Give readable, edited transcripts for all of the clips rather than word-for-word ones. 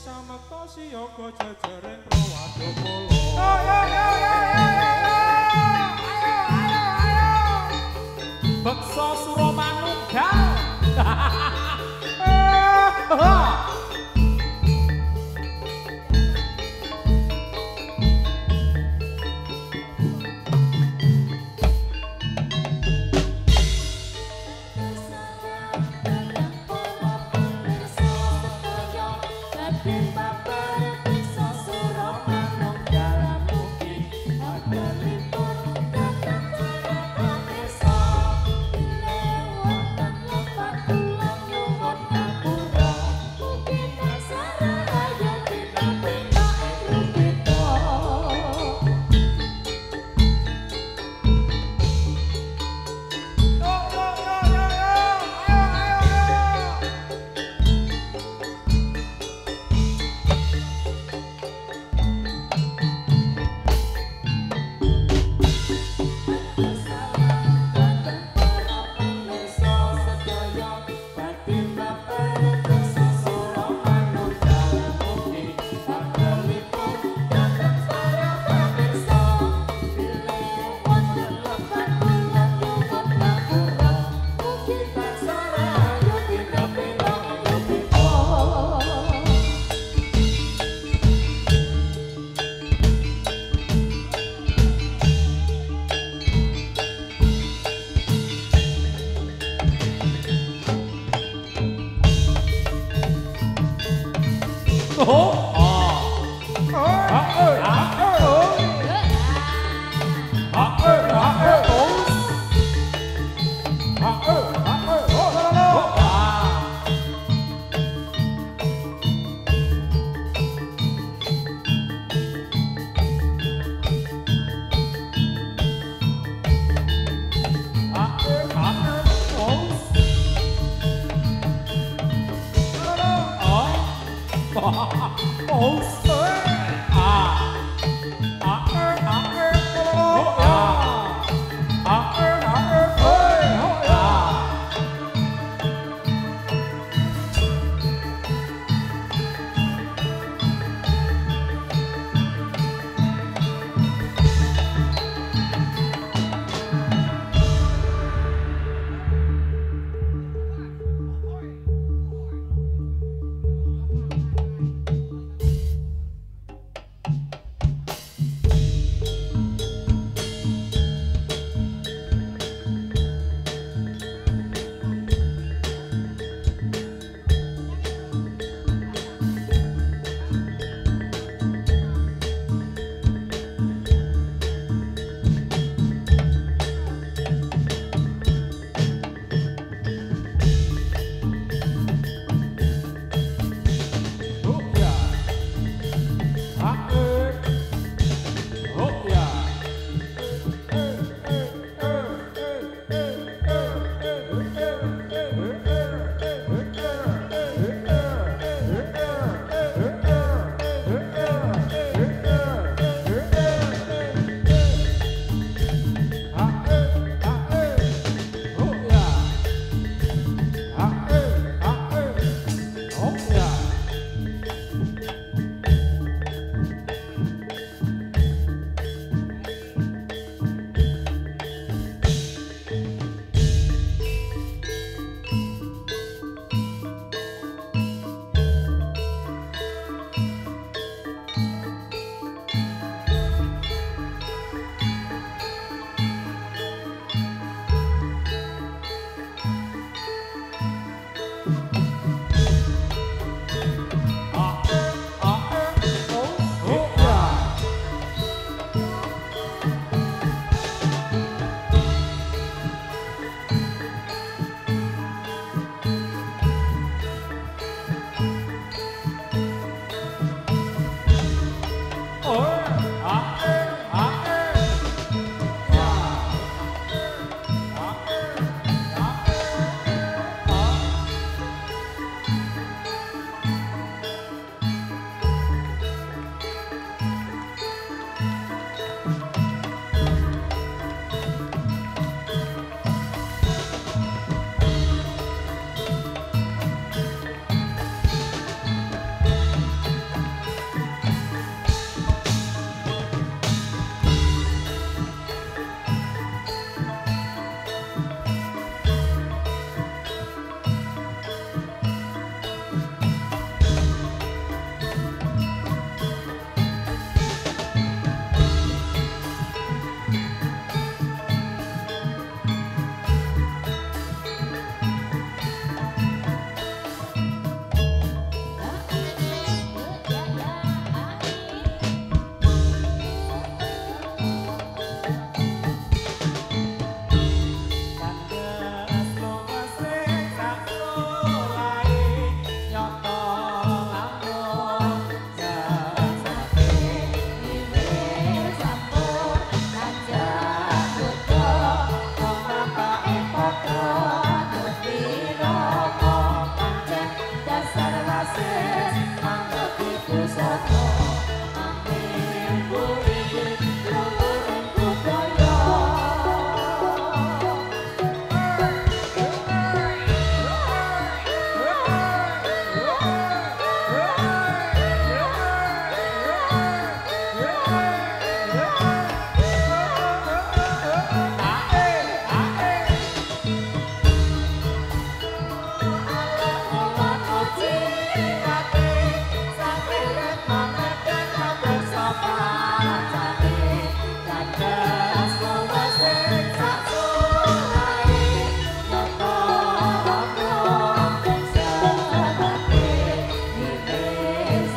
Samekosi yoga jejering Rawadapala. Beksa Suramanunggal.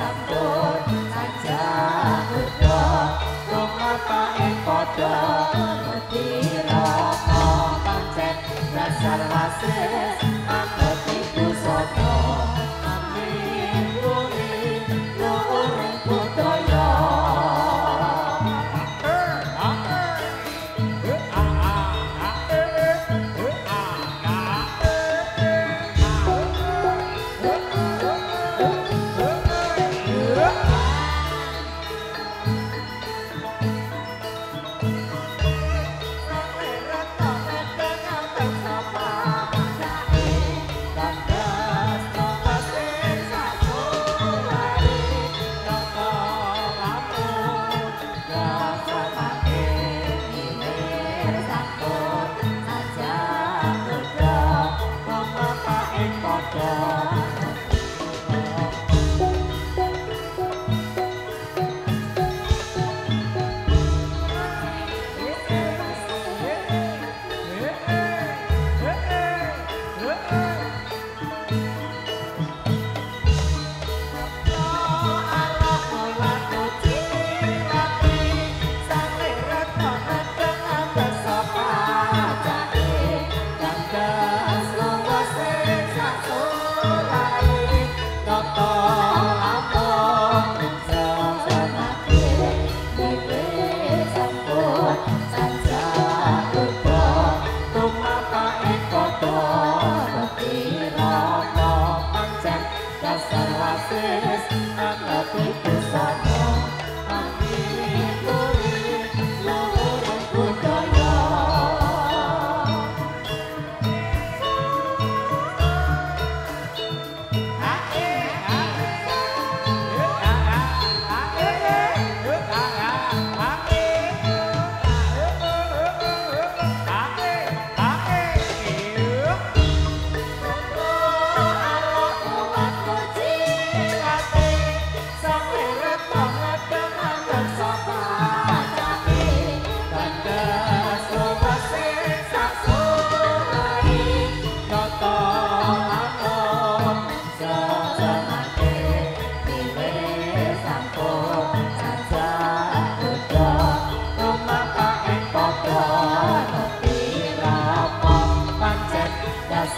sampun saja udo tumapa ing padha dirama pancen dasar wasis anut iku soto amin bumi luhur budaya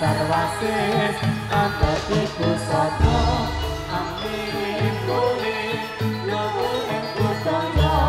Sarwasis anut iku soto amin bumi luhur budaya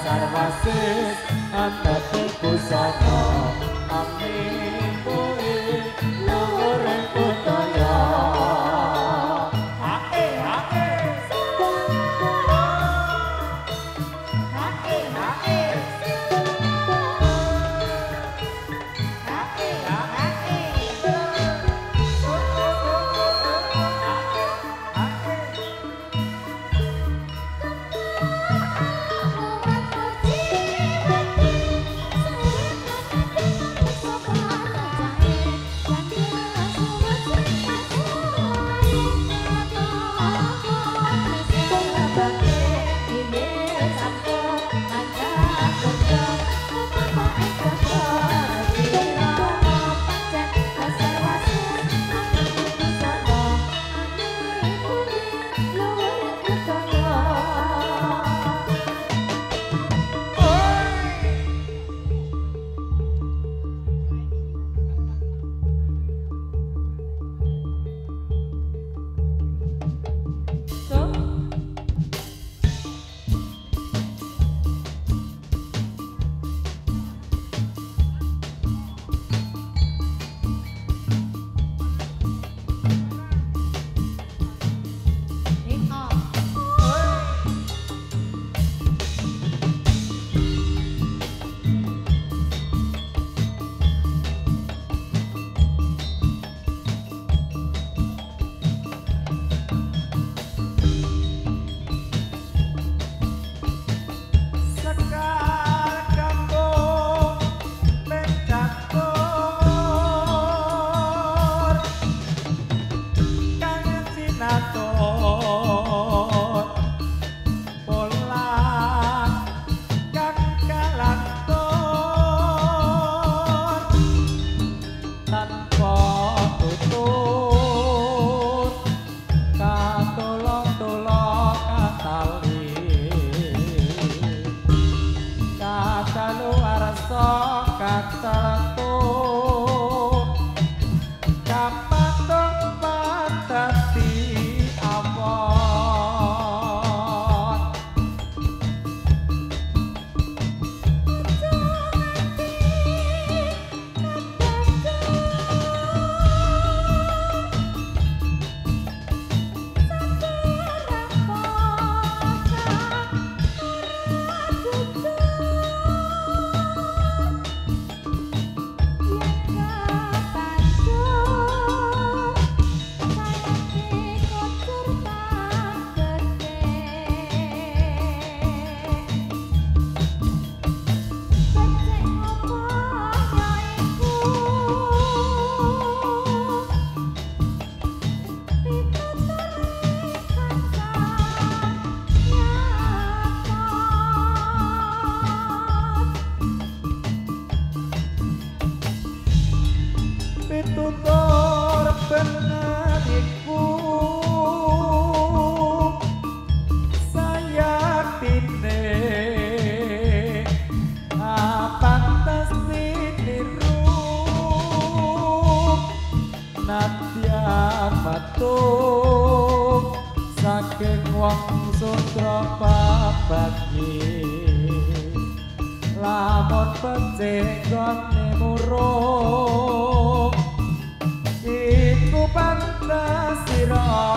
Sarwasis anut iku soto amin bumi luhur budaya jatuh saking wong sutra pabagi lamun becik gone murung iku pantas sira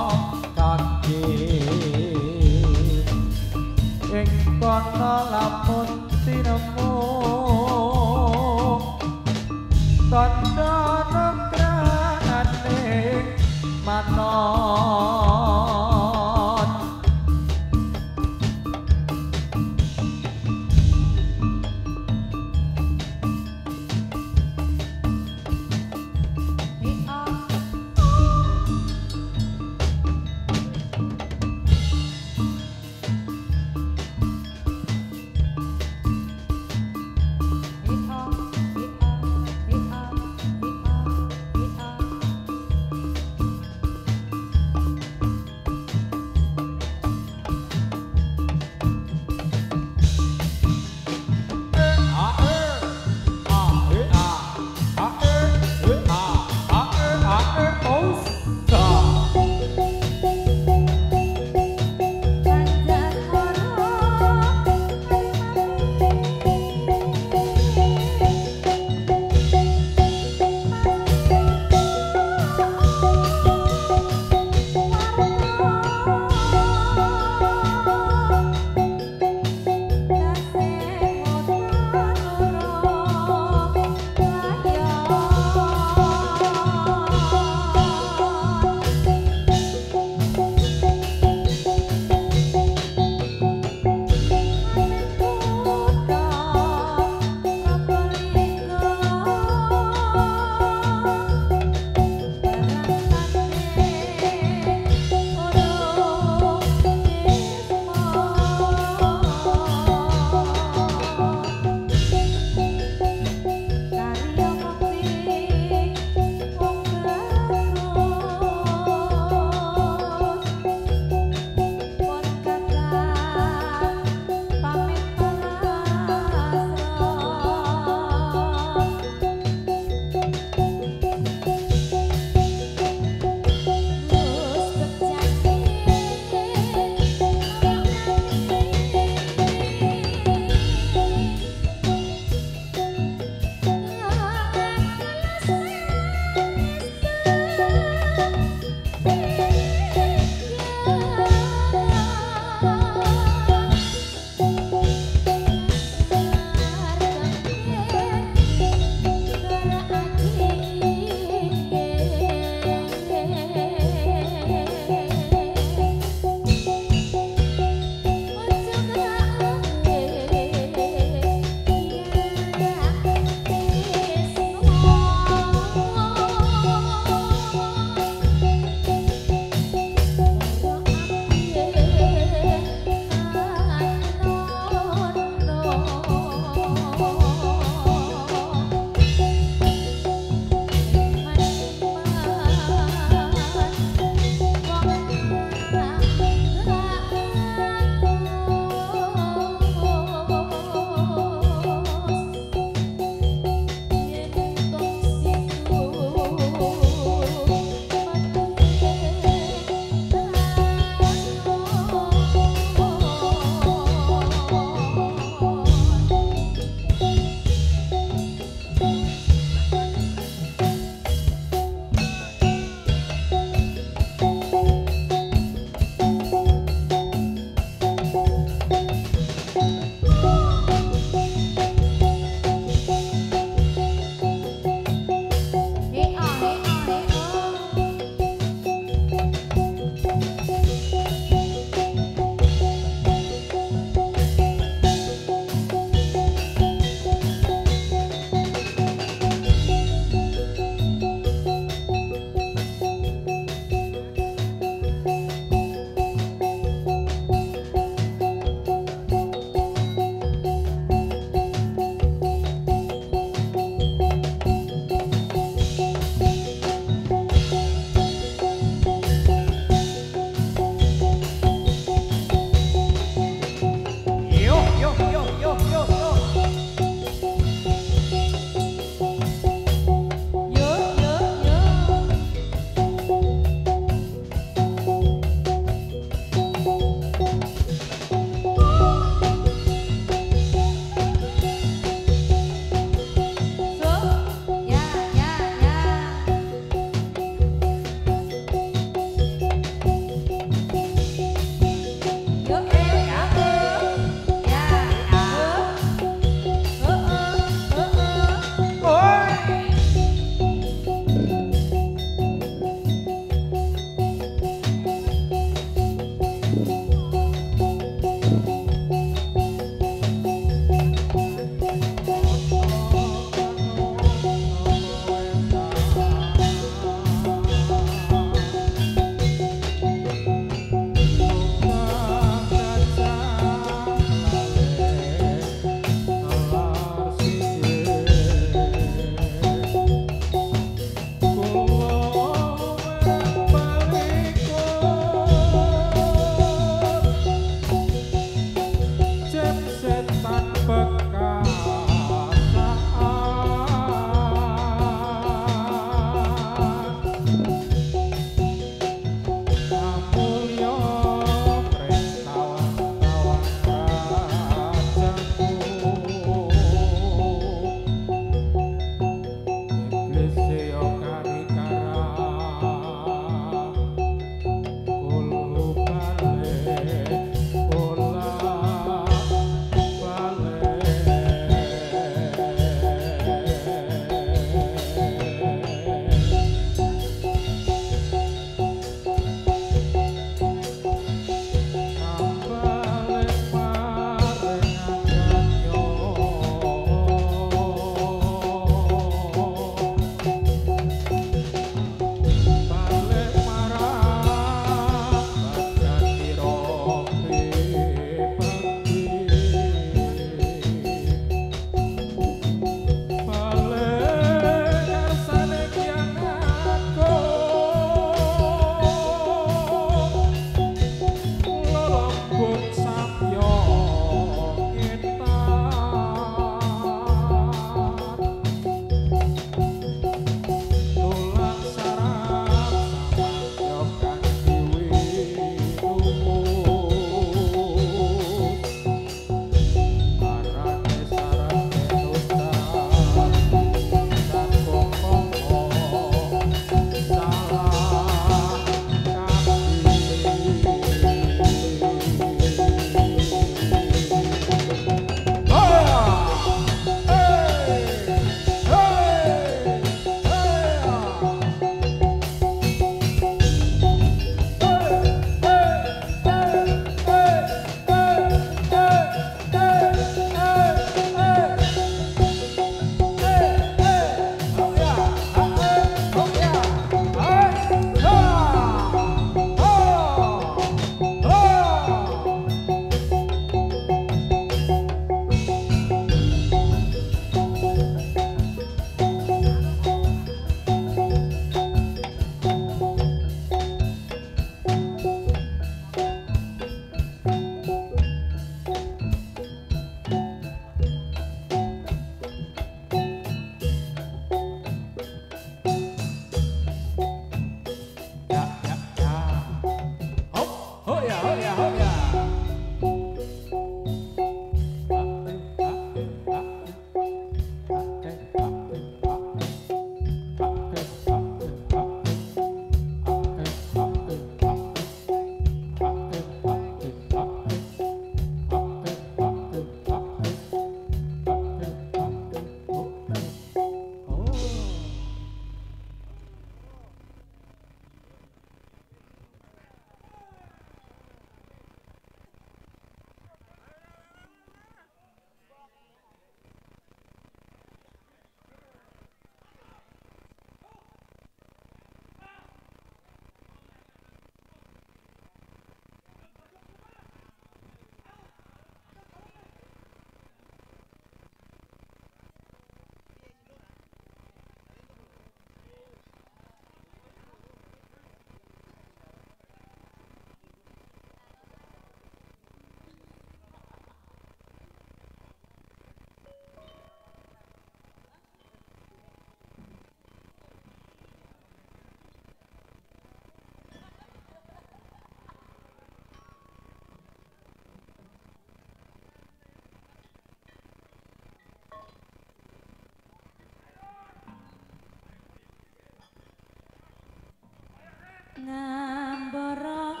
ngambara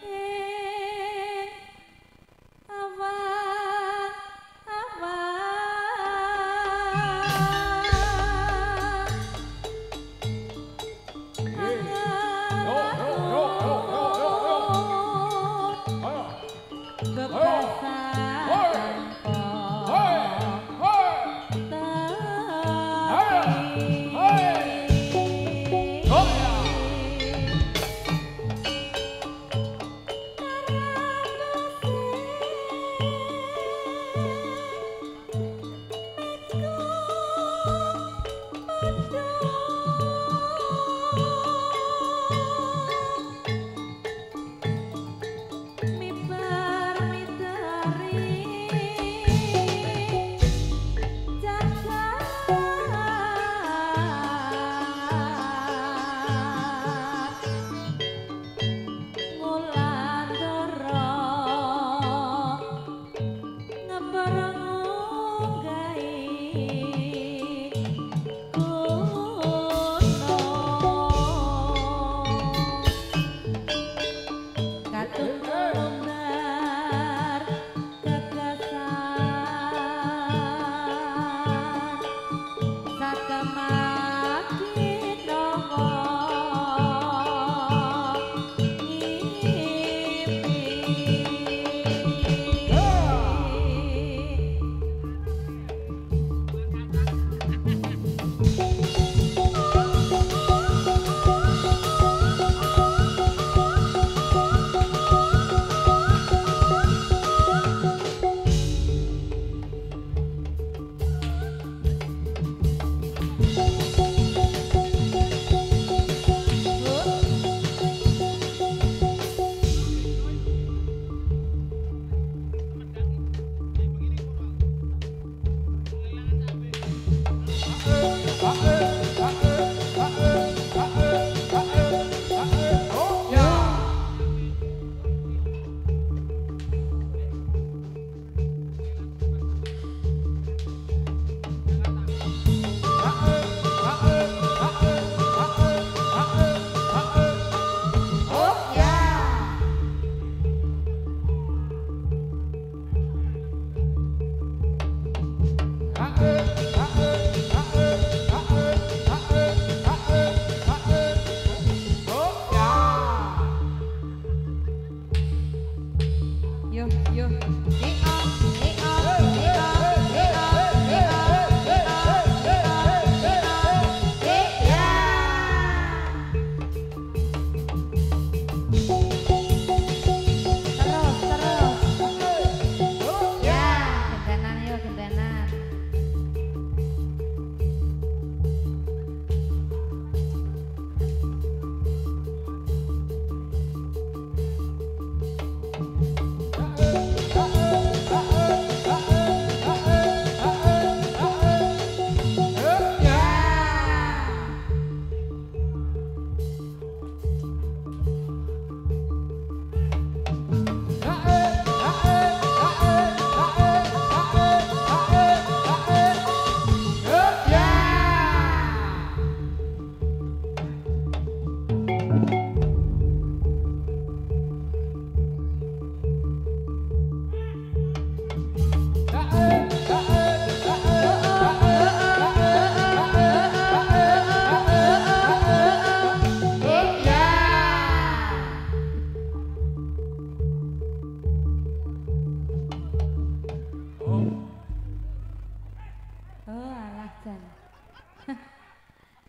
ing awan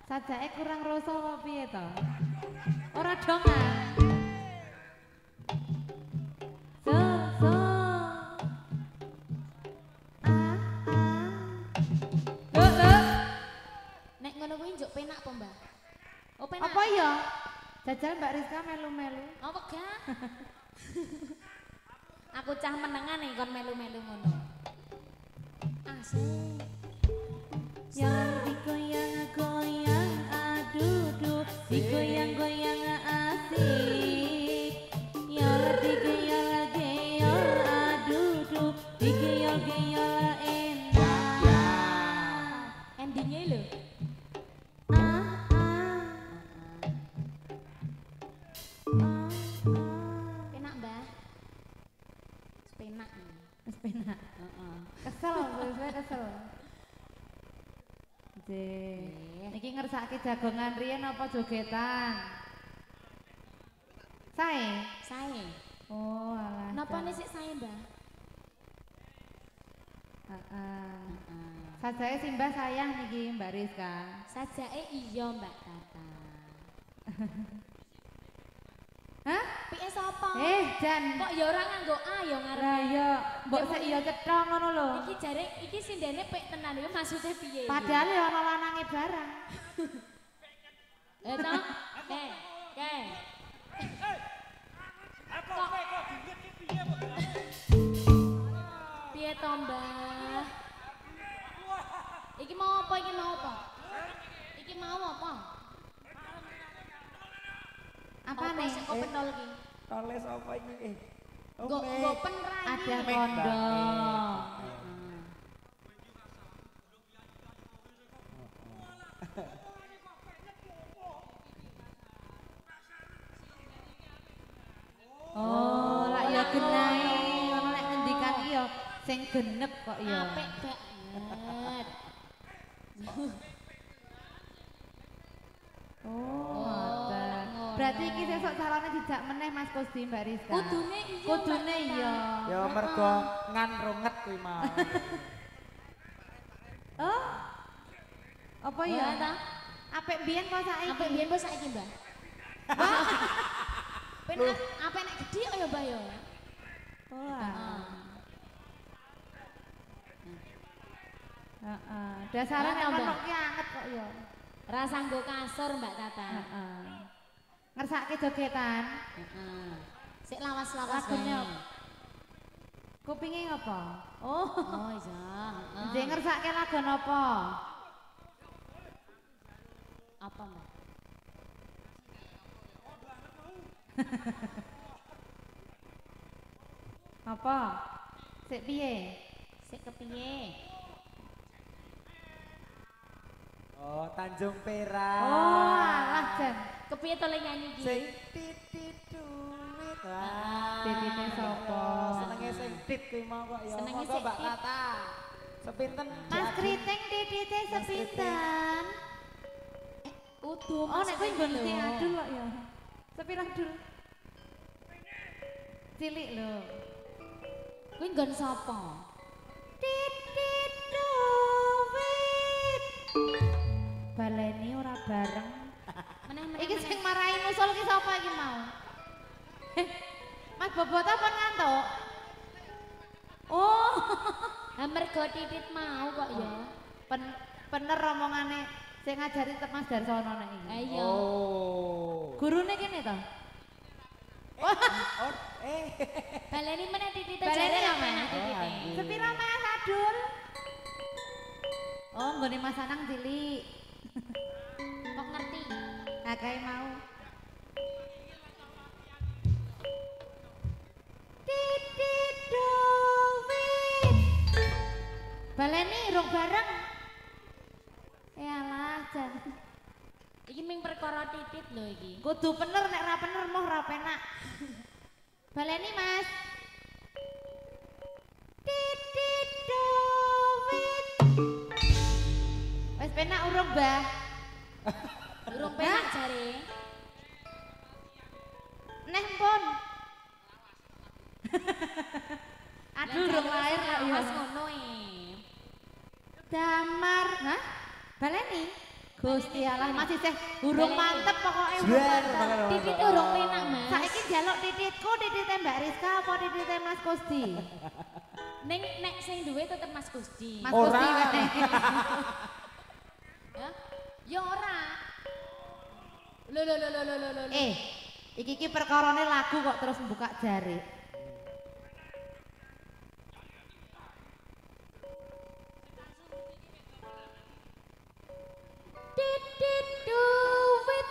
Sajake kurang rasa apa piye to? Ora dongan. So. Nek ngono kuwi njuk penak apa, Mbak? Oh, penak. Apa ya? Jajal Mbak Rizka melu-melu. Apa gak? Aku cah menengan nih kon melu-melu ngono. Asik. Yang digoyang-goyang aduh digoyang-goyang asik. Yang digeyol-geyol aduh digeyol-geyol enak. Endingnya lho. Penak, Mbah. Penak. Penak. Kesel, saya kesel. Niki ngersake jagongan riyen apa jogetan? Sae? Sae. Oh, alah. Napa nek sik sae, Mbah? Sajake Simbah sayang niki Mbak Rizka. Sajake iya, Mbak Tata. Hah? Pike sapa? Jan. Kok ya ora nganggo A ya ngarep. Lah ya, mbok sik iya cetha ngono lho. Iki jare iki sindene pik tenan iki maksude piye? Padahal ya ana lanange barang. Eh toh? Ke. Kok dinget ki piye, Mbok? Piye to, Mbah? Iki mau apa? Iki mau apa? Iki mau apa? Apa nih? Kok pentol iki? Toles apa iki? Nggo penrai. Ada kondom. Oh, lak ya genahe ngono nek ngendikan iki ya sing genep kok ya. Apik banget. Berarti iki sesuk calone dijak meneh Mas Kusdi Mbak Rizka. Kudune iya. Kudune iya. Ya mergo ngan runget kuwi mau. Oh? Apa ya? Ta? Apik biyen kok saiki? Apik biyen kok saiki, Mbak? Penak apik nek gedhi kok ya, Mbak ya. Oh. Heeh. Dasare nek ono ki anget kok ya. Rasa nggo kasur, Mbak Tata. Heeh. Ngersake jogetan. Heeh. Sik lawas-lawas Lagune bae. Kupinge apa? Oh. Oh iya, heeh. Ndek ngersake lagu napa? Apa, Mbak? Apa? Sik piye? Sik kepiye? Oh, Tanjung Perak. Oh, alah Jan. Kepiye to le nyanyi iki? Sing titit duit. Titite sapa? Senenge sing tit kuwi mau kok ya. Senenge Monggo sing Mbak tit. Tata. Sepinten? Mas Kriting titite sepinten? Kudu. Oh, nek kowe nggon adul kok ya. Sepirang dul? Cilik lho. Kuwi nggon sapa? Titit duit. Baleni ora bareng. Meneh-meneh. Iki sing marahi nusul ki sapa iki mau? Mas Bobot apa ngantuk? Oh, Mergo titit mau kok ya. Bener omongane sing ngajari Mas Darsono nek iki. Ha iya. Oh. Gurune kene to? Oh, Baleni meneh titite Baleni jare ya, apa Mas? enak titite. Sepira Mas Adul? Oh, nggone Mas Anang cilik. Kok ngerti? Akae mau. Titit duit. Baleni rong bareng. Alah, Jan. Iki ming perkara titit lho iki. Kudu bener nek ra bener moh ra penak. Baleni, Mas. Titit duit. Wes penak urung, Mbah? Durung penak jare. Neh pun. Aduh, urung lahir kok ya. Mas ngono Damar, hah? Baleni? Gusti Allah, masih sih urung Baleni. mantep pokoknya urung Juar, mantep. makanya Titit urung penak, Mas. Saiki njaluk tititku, titite Mbak Rizka apa titite Mas Gusti? Ning nek sing duwe tetep Mas Gusti. Mas Ora. Gusti wae. Ya? Ya ora. Lho. Iki perkarane lagu kok terus buka jari. Titit duit.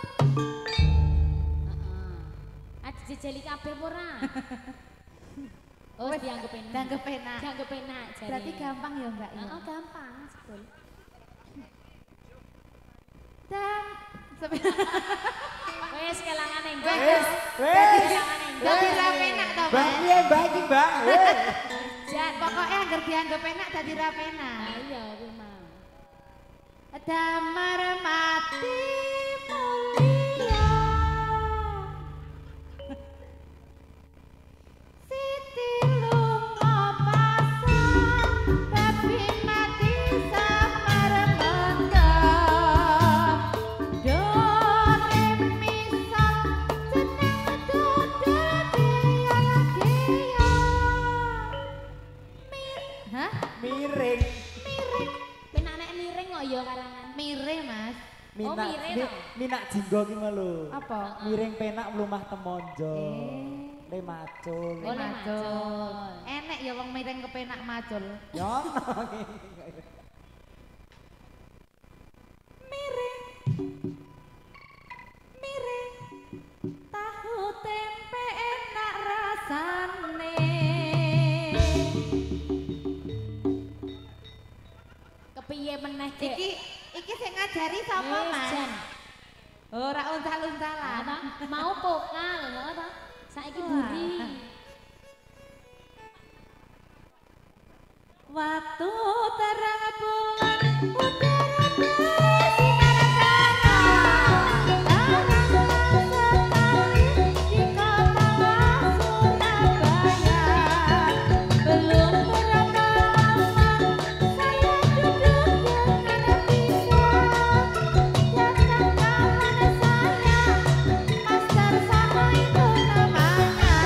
Heeh. Aja jejeli kabeh apa ora? Oh, Wes, dianggep enak. dianggep enak. Dianggep enak jare. Berarti gampang ya Mbak ya. Heeh, gampang, sebul. Dan Kowe Wes kelangan enggak. Wes. Dadi ra penak to, Mbak Mas. piye Mbak iki, Mbak? Jan Pokoknya anggar dianggap penak dadi ra penak. Nah, iya kuwi mau. Damar mati mulia Siti lunga pasang Babi mati samar menggap Do re mi sol jeneng dodol dia Hah? Miring. Penak nek miring kok ya karangan. Mire, Mas. Minak jinggo ki mah lho. Apa? Miring penak mlumah temonjo. Le macul. Oh, le macul. Enek ya wong miring kepenak macul. Yo. Miring. Miring. Tahu tempe enak rasane. Kepiye meneh, Dek? Iki sing ngajari sapa, Mas? Jan. Ora untal-untalan. Apa? Mau vokal, ngono ta? Saiki buri. Waktu terang bulan udara bersinar cerah Tanah sekali di kota Surabaya Belum berapa lama saya duduk dengan pisau Dan kawan saya Master Samo itu namanya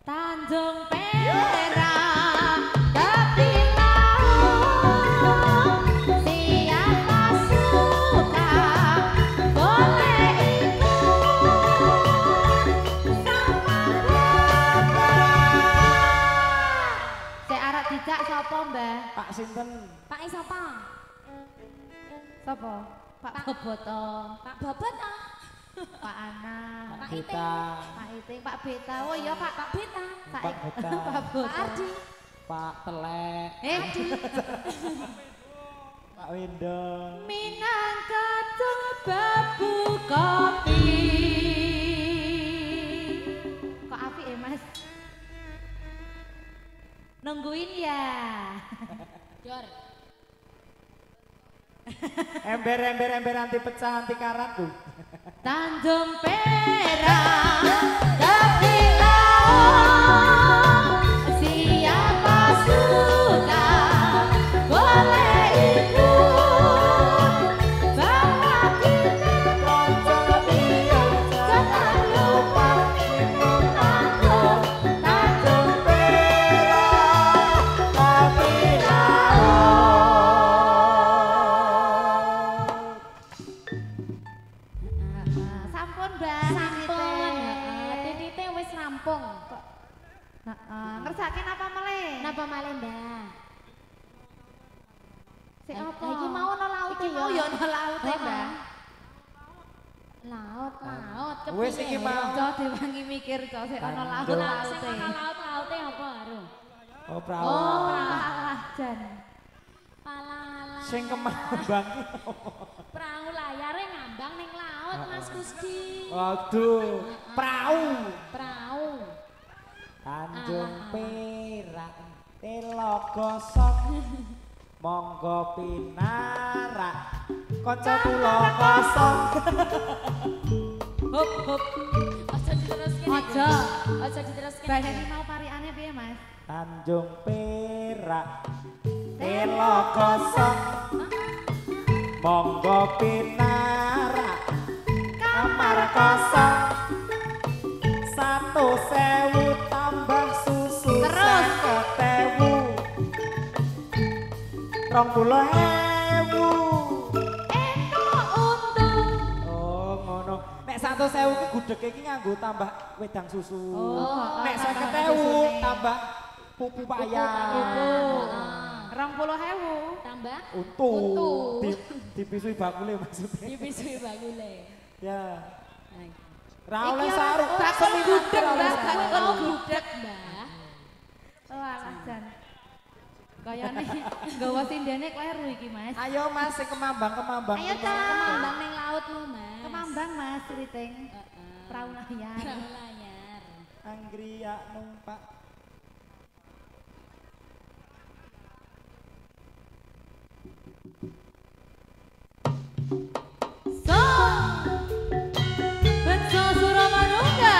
Tanjung Perak tepi laut siapa suka boleh ikut sama Bapak. Sik arep dijak sapa, Mbah? Pak sinten? Pak sapa? Sapa? Pak Boboto, Pak Bobot ah. Pak Ana, Pak Pak Beta. Pak Iting, Pak Beta. Oh iya, Pak. Pak Beta. Pak Beta. Pak Boto. Pak Ardi. Pak Telek. Pak Wendo. Minangka babu kopi. Kok apik ya, Mas? Nungguin ya. Jor. Ember anti pecah anti karat tuh. Tanjung Perak tepi laut siapa suka boleh ikut bawa kita kopian jangan lupa minum aku Tanjung Perak tepi laut. Sampun, Mbak. Sampun. Titite wis rampung. Kok Ngersake napa meleh? napa malih, Mbah? Sik apa? Iki mau ana laute Iki mau ya ana laute, Mbak. Laut. Wis iki mau. Cok diwangi mikir cok sik ana Tanjung. laut-laute. Sing ana laute apa, Aru? Oh, perahu. Oh, alah jan. Pala. Sing kemambang. Perahu layare ngambang ning laut, Mas Gusti. Waduh, perahu. Perahu. Tanjung Perak telo gosok monggo pinarak kanca kula kosong. Hop hop. Aja diteruske. Aja. Aja diteruske. Bahane mau parikane piye, Mas? Tanjung Perak telo gosok monggo pinarak kamar kosong 1.000 tambah susu Terus. 50.000 20.000 Entuk untung Nek 100.000 ki gudeg iki nganggo tambah wedang susu. Nek 50.000 tambah pupu payah. 20.000 tambah untu. Dipisui bakule maksudnya. Dipisui bakule. Ya. Ra oleh sarung. Bakul gudeg, Mbak. Bakul Gudeg, Mbak. Oh, alasan. Kayane nggawa sindene kleru iki, Mas. Ayo Mas sing kemambang-kemambang. Ayo ta. Kemambang ning laut lho, Mas. Kemambang, Mas, Riting. Perahu layar. Perahu layar. Anggria numpak. So, Betso Suramanungga.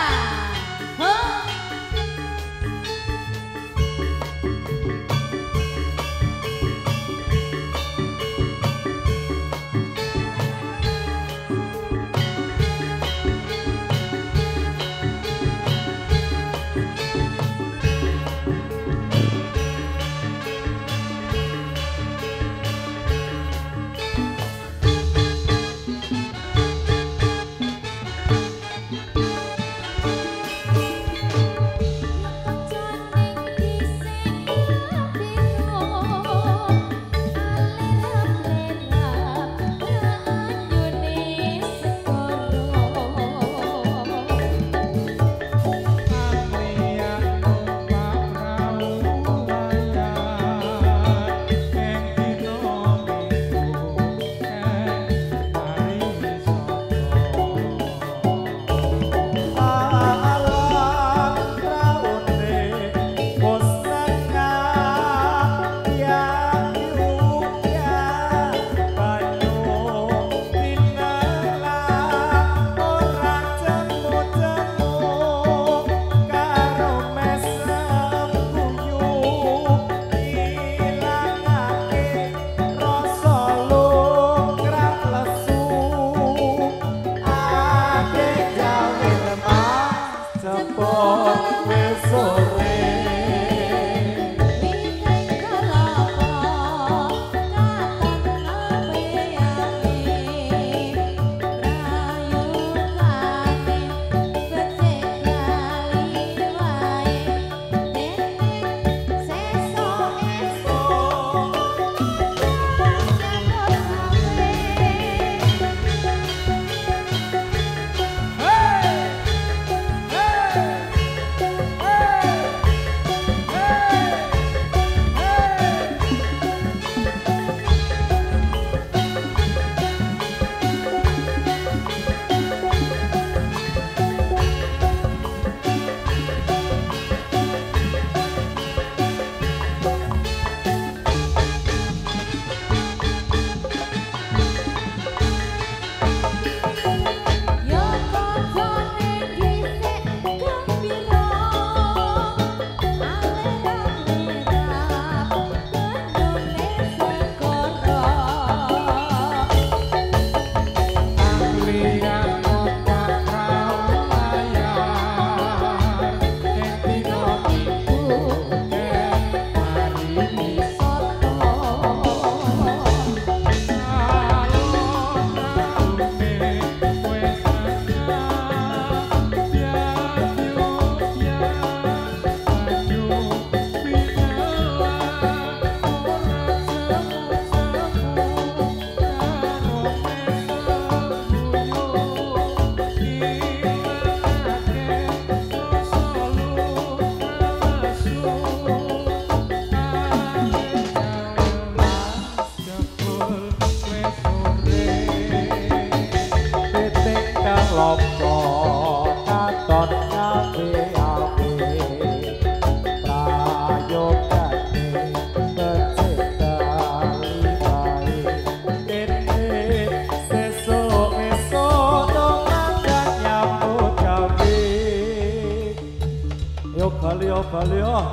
Bali oh.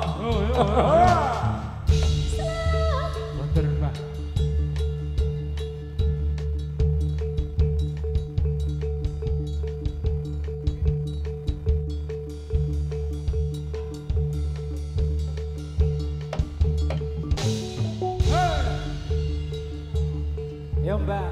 Bener, Mbak. Yo Mbak.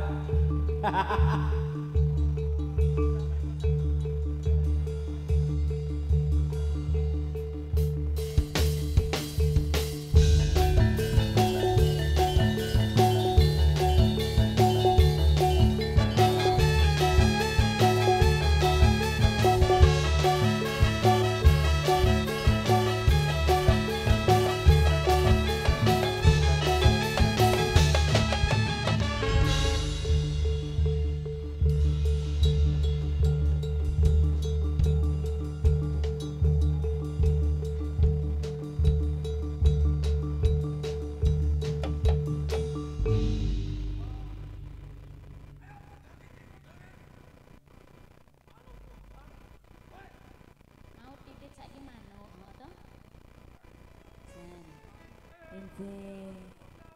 Nggih.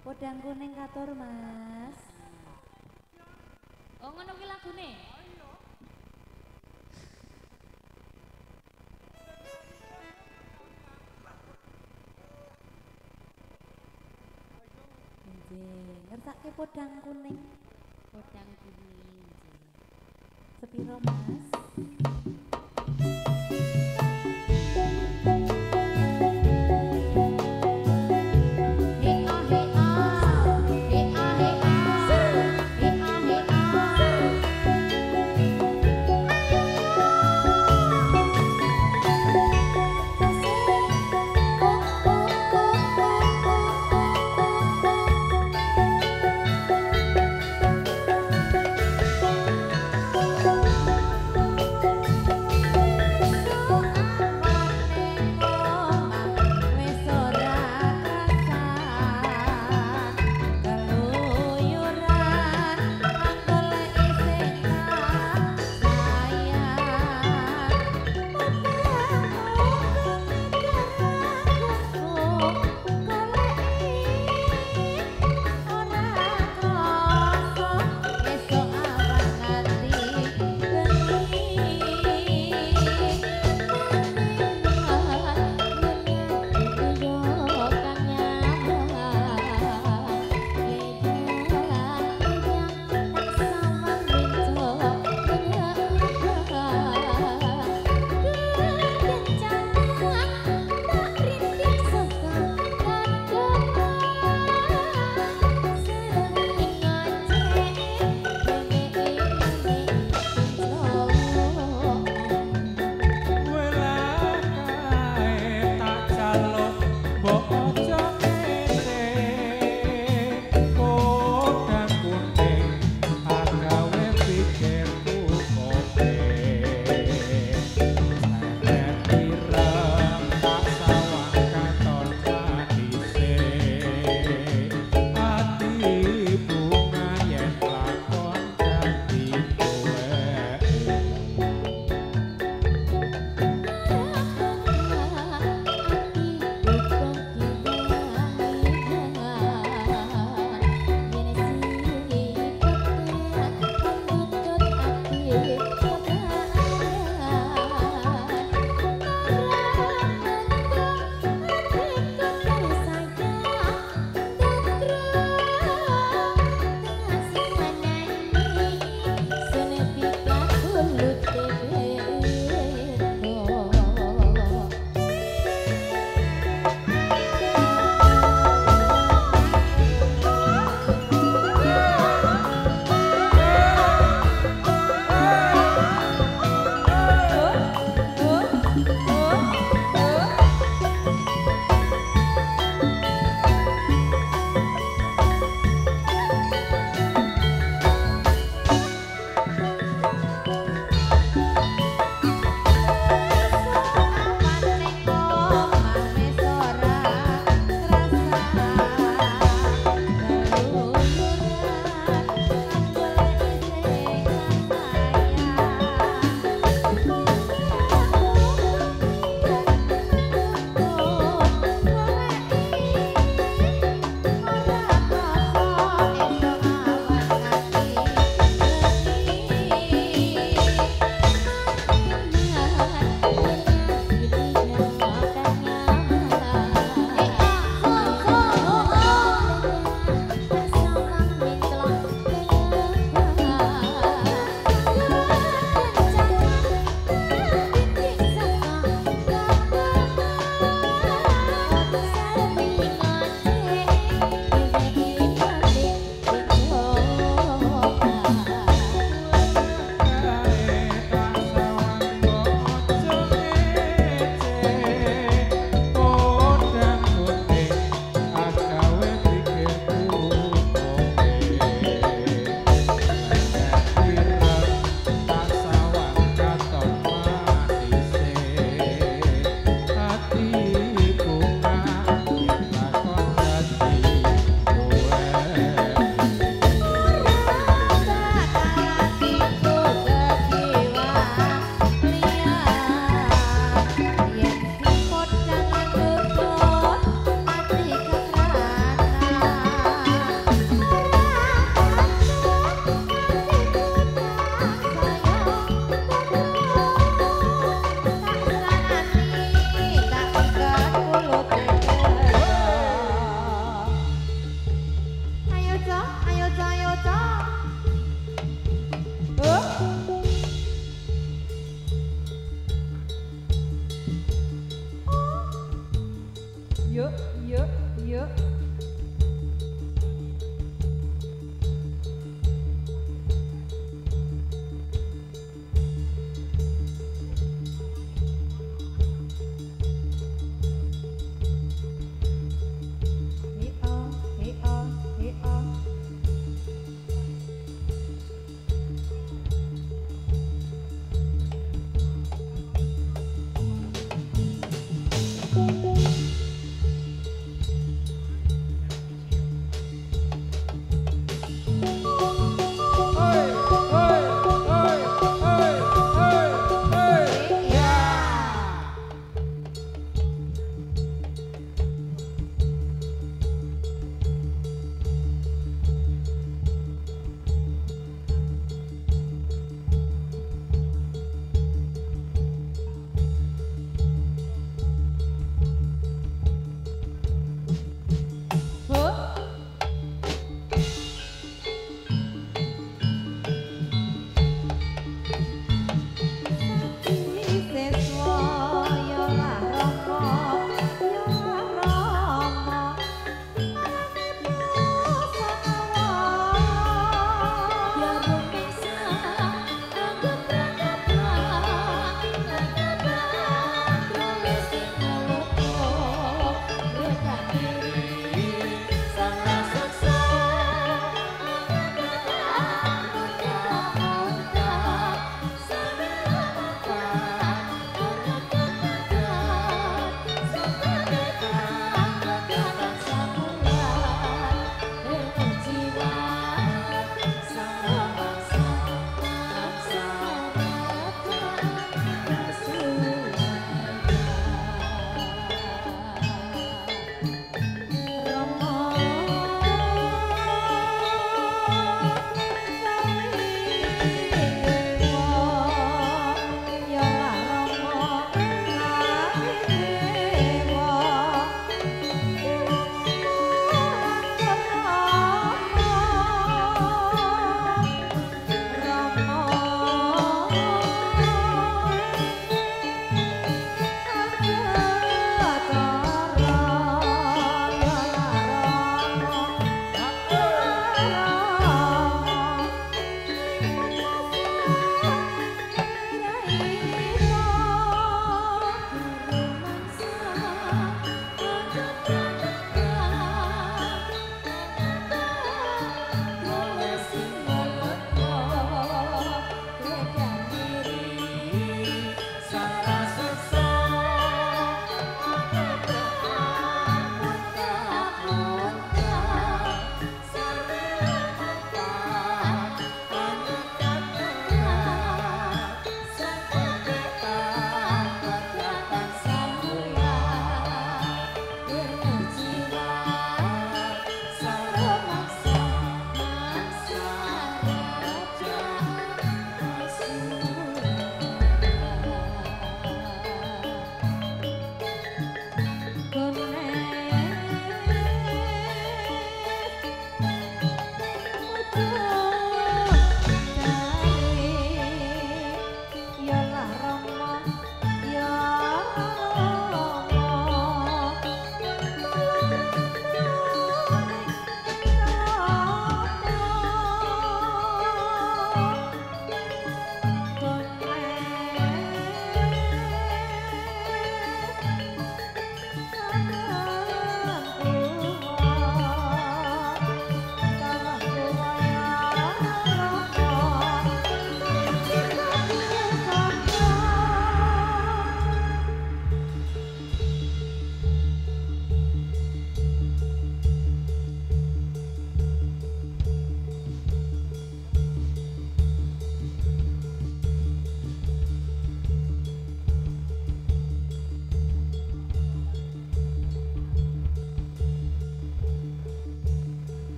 Podang kuning katur, Mas. Oh ngono kuwi lagune. Nggih, ngersake podang kuning. Podang kuning. Sepiro, Mas?